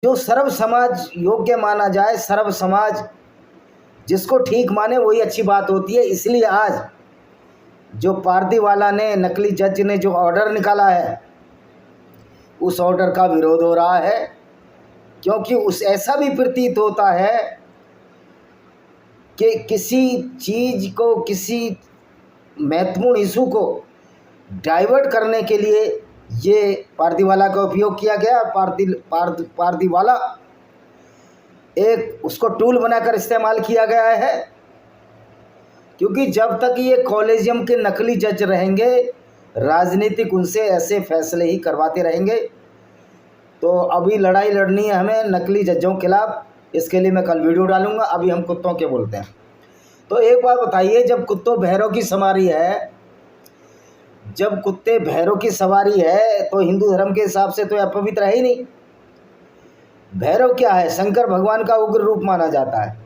जो सर्व समाज योग्य माना जाए, सर्व समाज जिसको ठीक माने वही अच्छी बात होती है। इसलिए आज जो पारदीवाला ने, नकली जज ने जो ऑर्डर निकाला है, उस ऑर्डर का विरोध हो रहा है, क्योंकि उस ऐसा भी प्रतीत होता है कि किसी चीज़ को, किसी महत्वपूर्ण इशू को डाइवर्ट करने के लिए ये पारदीवाला का उपयोग किया गया। पारदीवाला एक उसको टूल बनाकर इस्तेमाल किया गया है, क्योंकि जब तक ये कॉलेजियम के नकली जज रहेंगे, राजनीतिक उनसे ऐसे फैसले ही करवाते रहेंगे। तो अभी लड़ाई लड़नी है हमें नकली जजों के खिलाफ। इसके लिए मैं कल वीडियो डालूंगा। अभी हम कुत्तों के बोलते हैं। तो एक बात बताइए, जब कुत्तों भैरों की सवारी है, जब कुत्ते भैरों की सवारी है, तो हिंदू धर्म के हिसाब से तो अपवित्र है ही नहीं। भैरव क्या है? शंकर भगवान का उग्र रूप माना जाता है।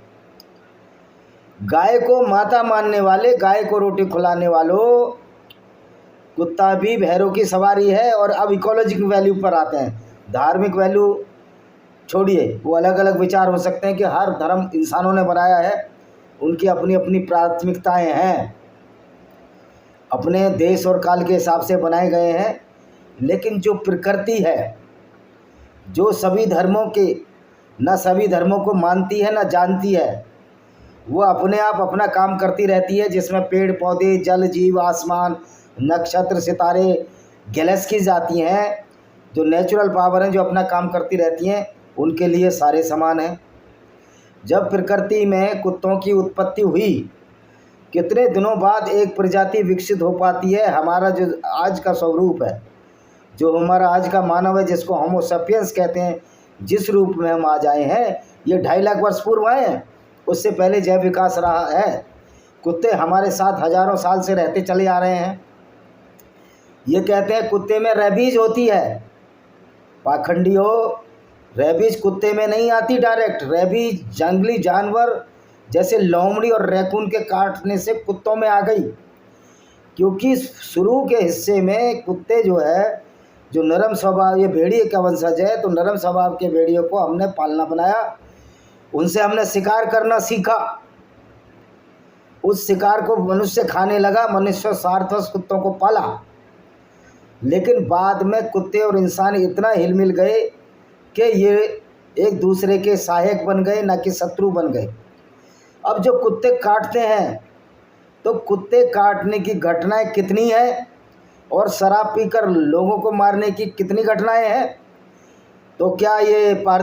गाय को माता मानने वाले, गाय को रोटी खिलाने वालों, कुत्ता भी भैरव की सवारी है। और अब इकोलॉजिकल वैल्यू पर आते हैं। धार्मिक वैल्यू छोड़िए, वो अलग अलग विचार हो सकते हैं कि हर धर्म इंसानों ने बनाया है, उनकी अपनी अपनी प्राथमिकताएं हैं, अपने देश और काल के हिसाब से बनाए गए हैं। लेकिन जो प्रकृति है, जो सभी धर्मों के, न सभी धर्मों को मानती है न जानती है, वो अपने आप अपना काम करती रहती है, जिसमें पेड़ पौधे, जल जीव, आसमान, नक्षत्र, सितारे, गैलेक्सीज आती हैं, जो नेचुरल पावर हैं, जो अपना काम करती रहती हैं, उनके लिए सारे समान हैं। जब प्रकृति में कुत्तों की उत्पत्ति हुई, कितने दिनों बाद एक प्रजाति विकसित हो पाती है। हमारा जो आज का स्वरूप है, जो हमारा आज का मानव है, जिसको होमो सैपियंस कहते हैं, जिस रूप में हम आज आए हैं, ये 2.5 लाख वर्ष पूर्व आए हैं। उससे पहले जैव विकास रहा है। कुत्ते हमारे साथ हजारों साल से रहते चले आ रहे हैं। ये कहते हैं कुत्ते में रेबीज होती है। पाखंडी हो, रेबीज कुत्ते में नहीं आती डायरेक्ट। रेबीज जंगली जानवर जैसे लोमड़ी और रैकून के काटने से कुत्तों में आ गई, क्योंकि शुरू के हिस्से में कुत्ते जो है, जो नरम स्वभाव, ये भेड़िए का वंशज है, तो नरम स्वभाव के भेड़ियों को हमने पालना बनाया, उनसे हमने शिकार करना सीखा। उस शिकार को मनुष्य खाने लगा, मनुष्य सार्थक कुत्तों को पाला। लेकिन बाद में कुत्ते और इंसान इतना हिल मिल गए कि ये एक दूसरे के सहायक बन गए, न कि शत्रु बन गए। अब जो कुत्ते काटते हैं, तो कुत्ते काटने की घटनाएं कितनी हैं, और शराब पीकर लोगों को मारने की कितनी घटनाएं हैं। तो क्या ये पारदी